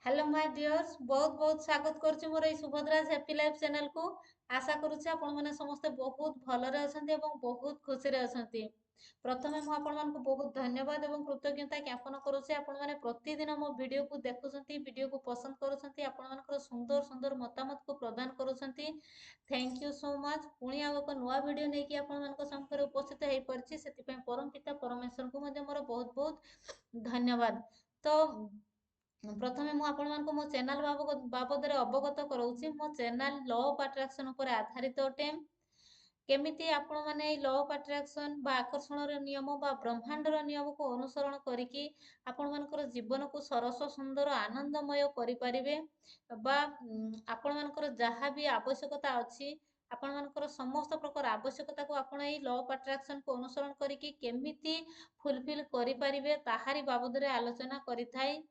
Hello my dears बहुत बहुत स्वागत करुच्ची मोर सुभद्राज हैप्पी लाइफ चैनल को। आशा करुच्ची आपण माने समस्ते बहुत भलरे अछंती एवं बहुत खुशी रे अछंती। प्रथमे मु आपण मानकु बहुत धन्यवाद एवं कृतज्ञता ज्ञापन करुच्ची। आपण माने प्रतिदिन मो वीडियो को देखुछंती, वीडियो को पसंद करुछंती, आपण मानकर सुंदर सुंदर मतामत को प्रदान करुछंती। Thank you so much. पुणी आ एक नुआ वीडियो नै कि आपण मानक सम्मुखरे उपस्थित हेइ परछि, सेति पय परम पिता परमेश्वर को मध्ये मोर बहुत बहुत धन्यवाद। तो प्रथमे मु आपण मानक मो चैनल बाबद अवगत कराऊँ। मो चैनल लॉ ऑफ अट्रैक्शन पर आधारित अटे। केमिति आपण माने लॉ ऑफ अट्रैक्शन बा आकर्षण नियम बा ब्रह्मांडर नियम को अनुसरण करिकी आपण मानकर जीवन को सरस सुंदर आनंदमय करि परिबे बा आपण मानकर जहाँ भी आवश्यकता अछि आपण मानकर समस्त प्रकार आवश्यकता को आपण एई लॉ ऑफ अट्रैक्शन को अनुसरण करिकी केमिति फुलफिल करि परिबे ताहारी बाबद रे आलोचना करिथाई।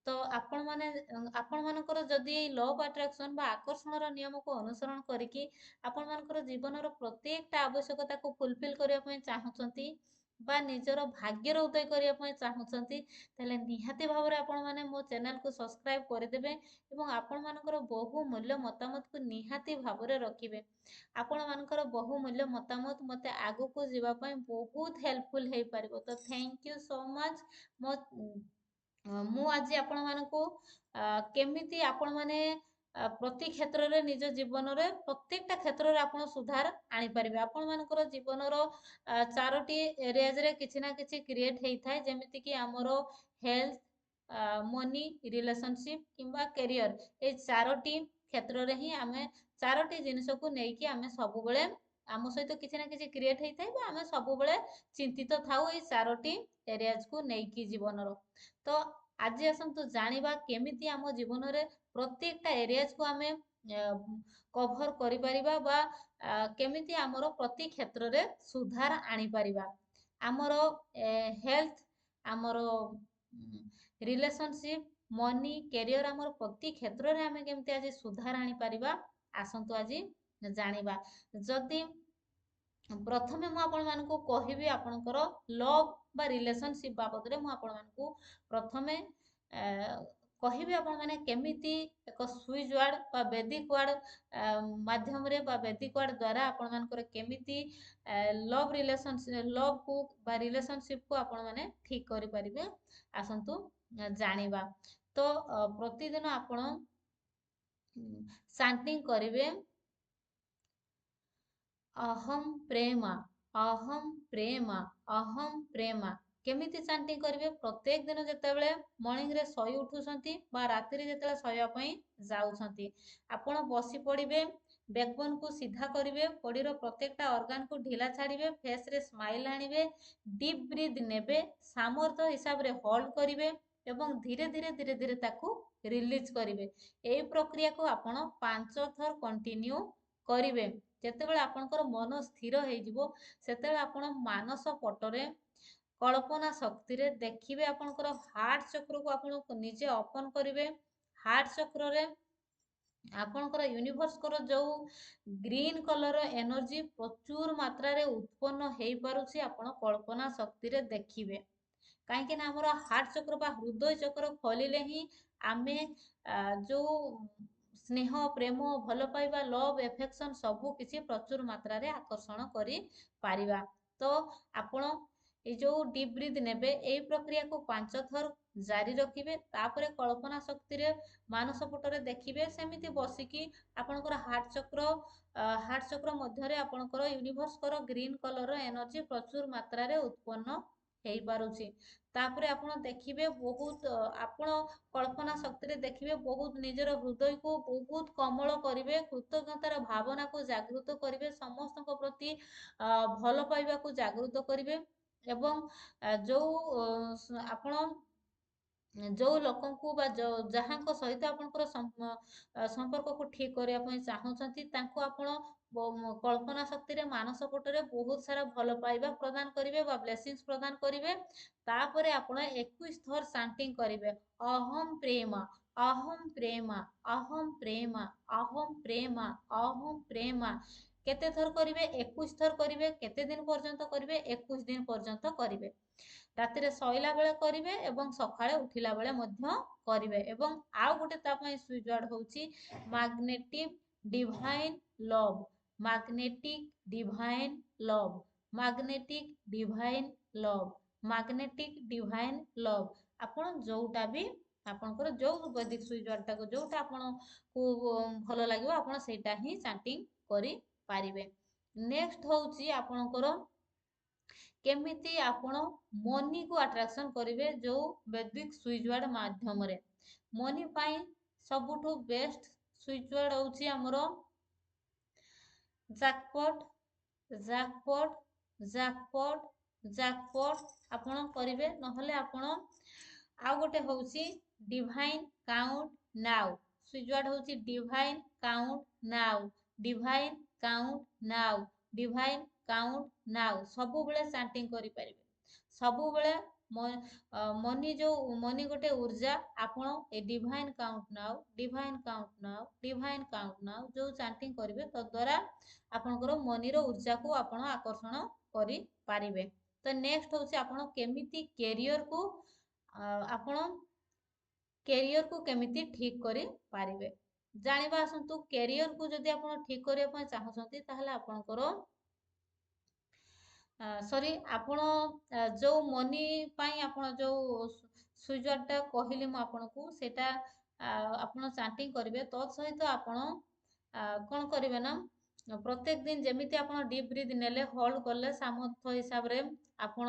तो आपण माने आपण मानकर जदि लॉ ऑफ अट्रैक्शन बा आकर्षण नियम को अनुसरण करिकी आपण मानकर जीवनर प्रत्येकटा आवश्यकता को फुलफिल करिया पय चाहुचंती बा निजर भाग्यर उदय करिया पय चाहुचंती तले निहाती भाबरे आपण माने मो चैनल को सब्सक्राइब करिदेबे एवं आपण मानकर बहुमूल्य मतामत को निहाती भाबरे रखिबे। आपण मानकर बहुमूल्य मतामत मते आगु को जीवा पय बहुत हेल्पफुल हेइ परिबो। तो थैंक यू सो मच। मो मु आज आपण मानकु केमिति आपण माने प्रति क्षेत्र रे निज जीवन रे प्रत्येकटा क्षेत्र रे आपण सुधार आनी परिबे। आपण मानकर जीवन रो चारोटी एरियाज रे किछि ना किछि क्रिएट हेइ थाए, जेमिति कि हमरो हेल्थ, मनी, रिलेशनशिप किंबा करियर ए चारोटी क्षेत्र रे ही आमे चारोटी जिनिस को नेइ कि आमे सब बेले आम सहित किछि ना किछि क्रिएट हेइ थाए बा आमे सब बेले चिंतित थाउ ए चारोटी एरियाज को नेइ कि जीवन रो। तो आज आसतु जानिबा केमिति आम जीवन रे प्रत्येकटा एरियाज को आमे कभर करि परिबा बा केमिति हमरो प्रति क्षेत्र रे सुधार आनी परिबा। हमरो हेल्थ, हमरो रिलेशनशिप, मनी, करियर हमरो प्रति क्षेत्र रे आमे केमिति आज सुधार आनी परिबा आसतु आज जानिबा। जदि प्रथमे मु आपण मानकु कहिबी आपणकर लव बा रिलेशनशिप बाबद रे मु आपण मानकु प्रथमे कहिबी आपण माने केमिति एक स्विच वर्ड बा वैदिक वर्ड माध्यम रे बा वैदिक वर्ड द्वारा आपण मानकर केमिति लव रिलेशनशिप लव को बा रिलेशनशिप को आपण माने ठीक करि परिबे आसंतु जानिबा। तो प्रतिदिन आपण शांटिंग करिवे अहम प्रेमा, अहम प्रेमा, अहम प्रेमा। केमिति शांटिंग करिवे प्रत्येक दिन जेतेबेले मॉर्निंग रे सई उठुसंती बा रात्रि रे जेतेबेले सईया पई जाउसंती आपण बसी पड़िबे, बैकबोन को सीधा करिवे, बॉडी रो प्रत्येकटा ऑर्गन को ढीला छाड़िबे, फेस रे स्माइल आनिबे, डीप ब्रीथ नेबे, सामर्थ्य हिसाब रे होल्ड करिवे एवं धीरे धीरे धीरे धीरे ताकू रिलीज करिवे। एई प्रक्रिया को आपण 5 थर कंटिन्यू करिवे। जेतेबेले आपणकर मन स्थिर हेइजिवो सेतेबेले आपण मानस पटरे कल्पना शक्ति रे देखिबे आपणकर हार्ट चक्र को आपण निजे ओपन करिवे। हार्ट चक्र रे आपणकर यूनिवर्स कर जो ग्रीन कलर एनर्जी प्रचुर मात्रा रे उत्पन्न हेइ पारुछि आपण कल्पना शक्ति रे देखिबे। काहेकि ना हमर हार्ट चक्र बा हृदय चक्र खोलिले ही आमे जो स्नेह, प्रेम, भल पाइबा, लव, एफेक्शन सबु किछि प्रचुर मात्रा रे आकर्षण करि पारिबा। तो आपण ए जो डीप ब्रीथ नेबे एई प्रक्रिया को 5 थर जारी रखिबे। तापरे कल्पना शक्ति रे मानस पटरे देखिबे सेमिति बसिकी आपणकर हार्ट चक्र मध्य रे आपणकर यूनिवर्स कर ग्रीन कलर एनर्जी प्रचुर मात्रा रे उत्पन्न हेइ पारुछि। तापरे आपण देखिबे बहुत आपण कल्पना शक्ति रे देखिबे बहुत निजर हृदय को बहुत कोमल करिवे, कृतज्ञतार भावना को जागृत करिवे, समस्त प्रति भल पाइबा को जागृत करिवे एवं जो आपण जो लोकन को बा जहाँ को सहित आपनकर संपर्क को ठीक करिया पई चाहउछंती तांको आपण कल्पना शक्ति रे मानस पटरे बहुत सारा भल पाइबा प्रदान करिवे बा ब्लेसिंग्स प्रदान करिवे। तापरे आपण 21 थर शांटिंग करिवे अहम प्रेमा, अहम प्रेमा, अहम प्रेमा, अहम प्रेमा, अहम प्रेमा। केते थर करिवे 21 थर करिवे केते दिन पर्यंत करिवे 21 दिन पर्यंत करिवे राति रे सोइला बेले करिवे एवं सकाळे उठिला बेले मध्य करिवे एवं आउ गोटे ता पई स्विच वर्ड होउची magnetic divine love magnetic divine love magnetic divine love magnetic divine love आपण जोटा भी आपनकर जो वैदिक स्विच वर्ड टाको जोटा आपण को भलो लागिवो आपण सेटा ही चैंटिंग करि पारिबे नेक्स्ट होउची आपनकर केमिति आपण मनी को अट्रैक्शन करिवे जो वैदिक स्विच वर्ड माध्यम रे मनी पाई सबुठो बेस्ट स्विच वर्ड होउची हमरो जैकपॉट जैकपॉट जैकपॉट जैकपॉट आपण करिवे नहले आपण आउ गोटे होउची divine count now switch word होउची divine count now divine count now divine count now सबु बेले चैंटिंग करि परिबे सबु बेले मनी जो मनी गोटे ऊर्जा आपण a divine count now divine count now divine count now जो चैंटिंग करिवे त द्वारा आपनकर मनी रो ऊर्जा को आपण आकर्षण करि पारिबे तो नेक्स्ट होउची आपण केमिति कैरियर को आपण कैरियर को केमिति ठीक करि पारिबे जानिबा आसंतु कैरियर को जदि आपण ठीक करिया पय चाहछंती ताहले आपनकर सॉरी आपण जो मनी पाई आपण जो स्विच वर्ड टा कहिली म आपण को सेटा आपण चैंटिंग करिवे तो सहित आपण कोन करिवे ना प्रत्येक दिन जेमिति आपण डीप ब्रीथ नेले होल्ड करले सामर्थ्य हिसाब रे आपण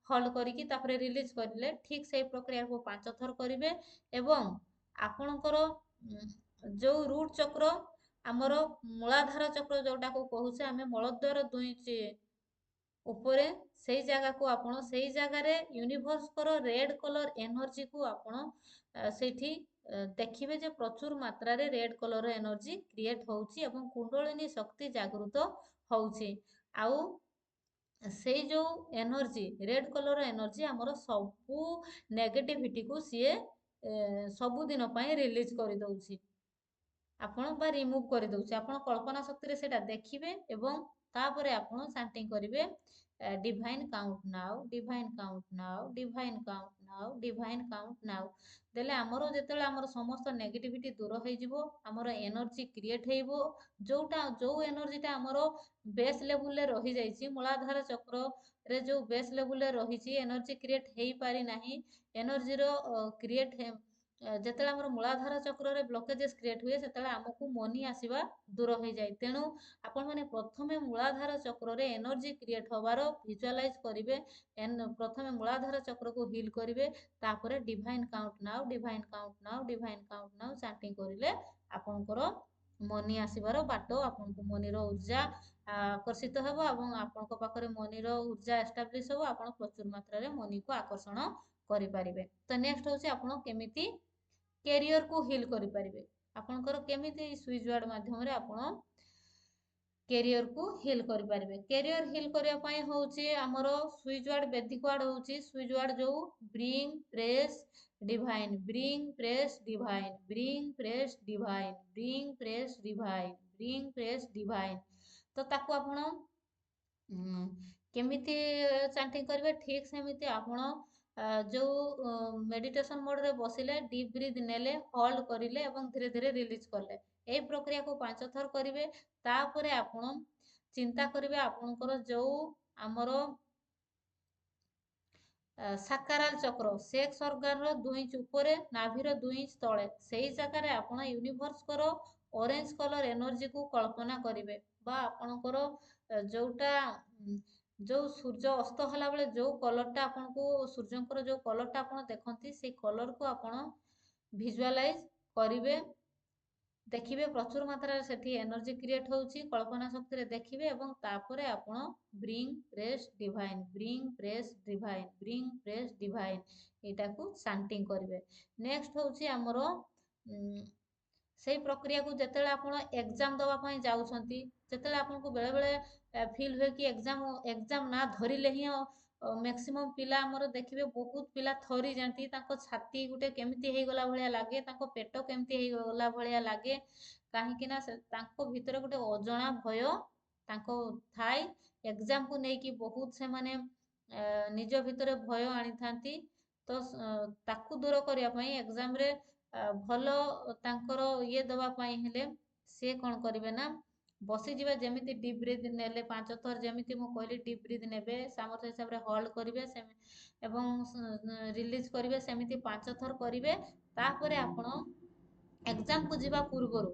होल्ड करिकी तापरे रिलीज करिले ठीक सेही प्रक्रिया को 5 थर करिवे एवं आपणकर जो रूट चक्र हमर मूलाधार चक्र जोटा को कहूचे हमें मलद्वार दुई ऊपरे सेही जगह को आपण सेही जगह रे यूनिवर्स करो रेड कलर एनर्जी को आपण सेठी देखिबे जे प्रचुर मात्रा रे रेड कलर एनर्जी क्रिएट होउची एवं कुंडलिनी शक्ति जागृत होउची आउ से जो एनर्जी रेड कलर एनर्जी हमर सबु नेगेटिविटी को सिए सबु दिन पई रिलीज करि दउची आपण बा रिमूव करि दउची आपण कल्पना शक्ति रे सेटा देखिबे एवं तापरे आपण चैंटिंग करिवे divine count now divine count now divine count now divine count now देले हमरो जेतेले हमरो समस्त नेगेटिविटी दूर होई जिवो हमरो एनर्जी क्रिएट हेइबो जोटा जो एनर्जीटा हमरो बेस लेवल ले रही जाईची मूलाधार चक्र रे जो बेस लेवल ले रहीची एनर्जी क्रिएट हेई पारी नाही एनर्जी रो क्रिएट जेतेले हमरो मूलाधार चक्र रे ब्लॉकेजेस क्रिएट हुए सेतेले हमकु मनी आसीबा दूर होई जाय तेनु आपण माने प्रथमे मूलाधार चक्र रे एनर्जी क्रिएट होबारो विजुअलाइज करिवे प्रथमे मूलाधार चक्र को हील करिवे तापरे divine count now divine count now divine count now chanting करिले आपनकर मनी आसीबारो बाटो आपनको मनी रो ऊर्जा आकर्षित हेबो एवं आपनको पाखरे मनी रो ऊर्जा एस्टाब्लिश हेबो आपण प्रचुर मात्रा रे मनी को आकर्षण करि पारिबे तो नेक्स्ट होची आपण केमिति कैरियर को हील करि पारिबे आपनकर केमिति स्विच वर्ड माध्यम रे आपण कैरियर को हील करि पारिबे कैरियर हील करिया पई होउची हमरो स्विच वर्ड वैदिक वर्ड होउची स्विच वर्ड जो bring press divine bring press divine bring press divine bring press divine bring press divine तो ताको आपण केमिति चैंटिंग करिवे ठीक सेमिति आपण जो मेडिटेशन मोड रे बसिले डीप ब्रीथ नेले होल्ड करिले एवं धीरे धीरे रिलीज करले ए प्रक्रिया को 5 थर करिवे तापरे आपण चिंता करिवे आपनकर जो हमरो साकाराल चक्र सेक्स ऑर्गन रो 2 इंच ऊपरे नाभि रो 2 इंच तळे सेही जगह रे आपण यूनिवर्स करो ऑरेंज कलर एनर्जी को कल्पना करिवे बा आपनकर जोटा जो सूर्य अस्त होला बेले जो कलर टा आपन को सूर्यंकर जो कलर टा आपन देखंती से कलर को आपन विजुअलाइज करिवे देखिबे प्रचुर मात्रा रे सेठी एनर्जी क्रिएट होउची कल्पना शक्ति रे देखिबे एवं तापरे आपण bring press divine bring press divine bring press divine एटा को चैंटिंग करिवे नेक्स्ट होउची हमरो सेही प्रक्रिया को जेतेले आपण एग्जाम दवा पई जाउछंती जेतेले आपण को बेले बेले फील हुए कि एग्जाम ना धरिले ही मैक्सिमम पिला हमर देखिबे बहुत पिला थरी जानती ताको छाती गुटे केमिति हे गला भलिया लागे ताको पेट केमिति हे गला भलिया लागे काहे कि ना ताको भितरे गुटे अजणा भय ତାଙ୍କ ଥାଏ ଏକ୍ଜାମକୁ ନେଇକି ବହୁତ ସେମାନେ ନିଜ ଭିତରେ ଭୟ ଆଣିଥାନ୍ତି। ତ ତାକୁ ଦୂର କରିବା ପାଇଁ ଏକ୍ଜାମରେ ଭଲ ତାଙ୍କର ଇଏ ଦେବା ପାଇଁ ହେଲେ ସିଏ କ'ଣ କରିବେ ନା ବସିଯିବେ, ଯେମିତି ଡିପ୍ ବ୍ରିଥ୍ ନେଲେ 5 ଥର, ଯେମିତି ମୁଁ କହିଲି ଡିପ୍ ବ୍ରିଥ୍ ନେବେ, ସାମର୍ଥ୍ୟ ହିସାବରେ ହୋଲ୍ଡ କରିବେ ଏବଂ ରିଲିଜ୍ କରିବେ, ସେମିତି 5 ଥର କରିବେ। ତାପରେ ଆପଣ ଏକ୍ଜାମକୁ ଯିବା ପୂର୍ବରୁ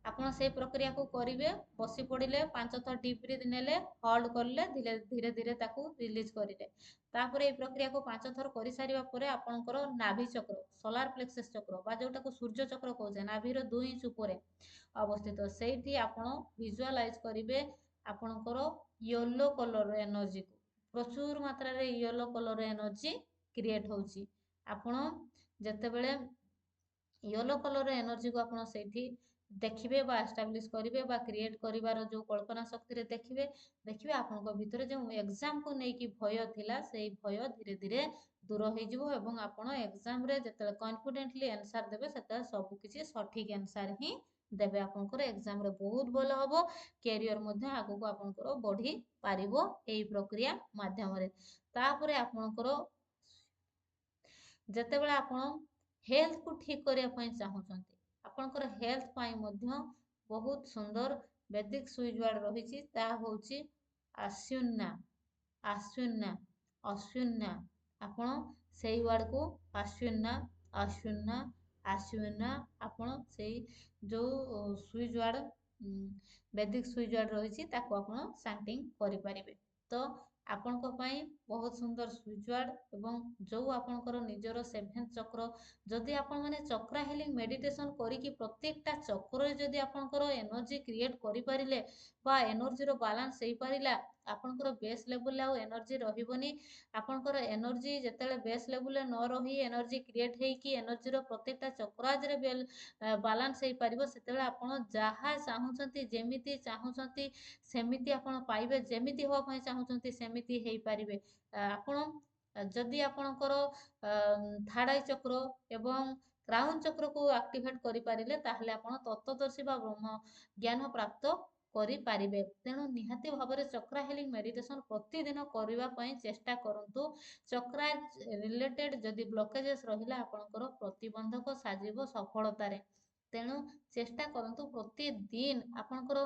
ଆପଣ ସେଇ ପ୍ରକ୍ରିୟାକୁ କରିବେ। ବସି ପଡ଼ିଲେ 5 ଥର ଡିପ୍ ବ୍ରିଥ୍ ନେଲେ, ହୋଲ୍ଡ କଲେ, ଧୀରେ ଧୀରେ ତାକୁ ରିଲିଜ୍ କରିଲେ। ତାପରେ এই ପ୍ରକ୍ରିୟାକୁ 5 ଥର କରିସାରିବା ପରେ ଆପଣଙ୍କର ନାଭି ଚକ୍ର, ସୋଲାର ପ୍ଲେକ୍ସସ୍ ଚକ୍ର ବା ଯୋଉଟାକୁ ସୂର୍ଯ୍ୟ ଚକ୍ର କହୁଛେ, ନାଭିର 2 ଇଞ୍ଚ ଉପରେ ଅବସ୍ଥିତ, ସେଇଠି ଆପଣ ଭିଜୁଆଲାଇଜ୍ କରିବେ ଆପଣଙ୍କର ୟେଲୋ କଲର ଏନର୍ଜିକୁ। ପ୍ରଚୁର ମାତ୍ରାରେ ୟେଲୋ କଲର ଏନର୍ଜି କ୍ରିଏଟ୍ ହେଉଛି। ଆପଣ ଯେତେବେଳେ ୟେଲୋ କଲର ଏନର୍ଜିକୁ ଆପଣ ସେଇଠି ଦେଖିବେ ବା ଏଷ୍ଟାବ୍ଲିଶ୍ କରିବେ ବା କ୍ରିଏଟ୍ କରିବାର ଯେଉଁ କଳ୍ପନା ଶକ୍ତିରେ ଦେଖିବେ ଆପଣଙ୍କ ଭିତରେ ଯେଉଁ ଏକ୍ଜାମକୁ ନେଇକି ଭୟ ଥିଲା, ସେଇ ଭୟ ଧୀରେ ଧୀରେ ଦୂର ହେଇଯିବ ଏବଂ ଆପଣ ଏକ୍ଜାମରେ ଯେତେବେଳେ କନଫିଡେଣ୍ଟଲି ଆନ୍ସର ଦେବେ ସେତେବେଳେ ସବୁକିଛି ସଠିକ୍ ଆନ୍ସର ହିଁ ଦେବେ। ଆପଣଙ୍କର ଏକ୍ଜାମରେ ବହୁତ ଭଲ ହବ, କ୍ୟାରିୟର ମଧ୍ୟ ଆଗକୁ ଆପଣଙ୍କର ବଢ଼ି ପାରିବ ଏଇ ପ୍ରକ୍ରିୟା ମାଧ୍ୟମରେ। ତାପରେ ଆପଣଙ୍କର ଯେତେବେଳେ ଆପଣ ହେଲ୍ଥକୁ ଠିକ୍ କରିବା ପାଇଁ ଚାହୁଁଛନ୍ତି, ଆପଣଙ୍କର ହେଲ୍ଥ ପାଇଁ ମଧ୍ୟ ବହୁତ ସୁନ୍ଦର ବେଦିକ ସୁଇଚ୍ ୱାର୍ଡ ରହିଛି। ତାହା ହେଉଛି ଆସ୍ୱିନା, ଆସ୍ୱିନା, ଅସ୍ୱିନା। ଆପଣ ସେଇ ୱାର୍ଡକୁ ଆସ୍ୱିନା, ଆସ୍ୱିନା, ଆସ୍ୱିନା, ଆପଣ ସେଇ ଯେଉଁ switch word Vedic switch word ରହିଛି ତାକୁ ଆପଣ ଚାଣ୍ଟିଂ କରିପାରିବେ। ତ ଆପଣଙ୍କ ପାଇଁ ବହୁତ ସୁନ୍ଦର ସୁଇଚ୍ ୱାର୍ଡ ଏବଂ ଯେଉଁ ଆପଣଙ୍କର ନିଜର 7th ଚକ୍ର, ଯଦି ଆପଣମାନେ ଚକ୍ରା ହିଲିଂ ମେଡିଟେସନ କରିକି ପ୍ରତ୍ୟେକଟା ଚକ୍ରରେ ଯଦି ଆପଣଙ୍କର ଏନର୍ଜି କ୍ରିଏଟ୍ କରିପାରିଲେ ବା ଏନର୍ଜିର ବାଲାନ୍ସ ହେଇପାରିଲା, ଆପଣଙ୍କର ବେସ୍ ଲେଭେଲରେ ଆଉ ଏନର୍ଜି ରହିବନି। ଆପଣଙ୍କର ଏନର୍ଜି ଯେତେବେଳେ ବେସ୍ ଲେଭେଲରେ ନ ରହି ଏନର୍ଜି କ୍ରିଏଟ୍ ହେଇକି ଏନର୍ଜିର ପ୍ରତ୍ୟେକଟା ଚକ୍ରାଜରେ ବାଲାନ୍ସ ହେଇପାରିବ, ସେତେବେଳେ ଆପଣ ଯାହା ଚାହୁଁଛନ୍ତି, ଯେମିତି ଚାହୁଁଛନ୍ତି ସେମିତି ଆପଣ ପାଇବେ, ଯେମିତି ହେବା ପାଇଁ ଚାହୁଁଛନ୍ତି ସେମିତି ହେଇପାରିବେ। ଆପଣ ଯଦି ଆପଣଙ୍କର ଥାର୍ଡ ଆଇ ଚକ୍ର ଏବଂ କ୍ରାଉନ ଚକ୍ରକୁ ଆକ୍ଟିଭେଟ୍ କରିପାରିଲେ, ତାହେଲେ ଆପଣ ତତ୍ତ୍ୱଦର୍ଶୀ ବା ବ୍ରହ୍ମ ଜ୍ଞାନ ପ୍ରାପ୍ତ କରିପାରିବେ। ତେଣୁ ନିହାତି ଭାବରେ ଚକ୍ରା ହିଲିଂ ମେଡିଟେସନ ପ୍ରତିଦିନ କରିବା ପାଇଁ ଚେଷ୍ଟା କରନ୍ତୁ। ଚକ୍ରା ରିଲେଟେଡ୍ ଯଦି ବ୍ଲକେଜେସ୍ ରହିଲା, ଆପଣଙ୍କର ପ୍ରତିବନ୍ଧକ ସାଜିବ ସଫଳତାରେ। ତେଣୁ ଚେଷ୍ଟା କରନ୍ତୁ ପ୍ରତିଦିନ ଆପଣଙ୍କର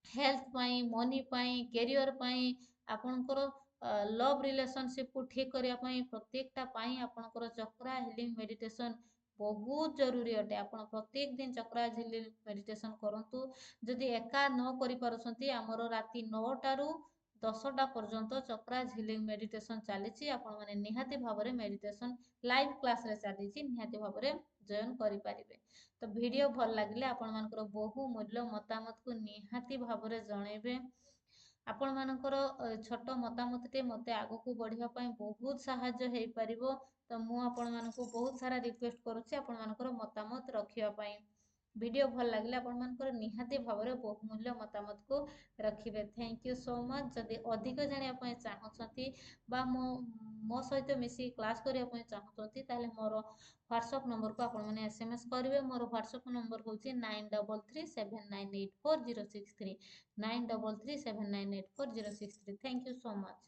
ହେଲ୍ଥ ପାଇଁ, ମନି ପାଇଁ, କ୍ୟାରିୟର ପାଇଁ, ଆପଣଙ୍କର ଲଭ୍ ରିଲେସନସିପକୁ ଠିକ୍ କରିବା ପାଇଁ, ପ୍ରତ୍ୟେକଟା ପାଇଁ ଆପଣଙ୍କର ଚକ୍ରା ହିଲିଂ ମେଡିଟେସନ ବହୁତ ଜରୁରୀ ଅଟେ। ଆପଣ ପ୍ରତ୍ୟେକ ଦିନ ଚକ୍ରା ହିଲିଂ ମେଡିଟେସନ କରନ୍ତୁ। ଯଦି ଏକା ନ କରିପାରୁଛନ୍ତି, ଆମର ରାତି 9ଟାରୁ 10ଟା ପର୍ଯ୍ୟନ୍ତ ଚକ୍ରା ହିଲିଂ ମେଡିଟେସନ ଚାଲିଛି। ଆପଣମାନେ ନିହାତି ଭାବରେ ମେଡିଟେସନ ଲାଇଭ୍ କ୍ଲାସରେ ଚାଲିଛି, ନିହାତି ଭାବରେ ଜଏନ୍ କରିପାରିବେ। ତ ଭିଡ଼ିଓ ଭଲ ଲାଗିଲେ ଆପଣମାନଙ୍କର ବହୁ ମୂଲ୍ୟ ମତାମତକୁ ନିହାତି ଭାବରେ ଜଣେଇବେ। ଆପଣମାନଙ୍କର ଛୋଟ ମତାମତଟେ ମୋତେ ଆଗକୁ ବଢ଼ିବା ପାଇଁ ବହୁତ ସାହାଯ୍ୟ ହେଇପାରିବ। ତ ମୁଁ ଆପଣମାନଙ୍କୁ ବହୁତ ସାରା ରିକ୍ୱେଷ୍ଟ କରୁଛି ଆପଣମାନଙ୍କର ମତାମତ ରଖିବା ପାଇଁ। ଭିଡ଼ିଓ ଭଲ ଲାଗିଲେ ଆପଣମାନଙ୍କର ନିହାତି ଭାବରେ ବହୁମୂଲ୍ୟ ମତାମତକୁ ରଖିବେ। Thank you so much. ଯଦି ଅଧିକ ଜାଣିବା ପାଇଁ ଚାହୁଁଛନ୍ତି ବା ମୋ ସହିତ ମିଶିକି କ୍ଲାସ୍ କରିବା ପାଇଁ ଚାହୁଁଛନ୍ତି, ତାହେଲେ ମୋର ହ୍ୱାଟ୍ସଆପ୍ ନମ୍ବରକୁ ଆପଣମାନେ SMS କରିବେ। ମୋର ହ୍ୱାଟ୍ସଆପ୍ ନମ୍ବର ହେଉଛି 9337984063, 9337984063। Thank you so much.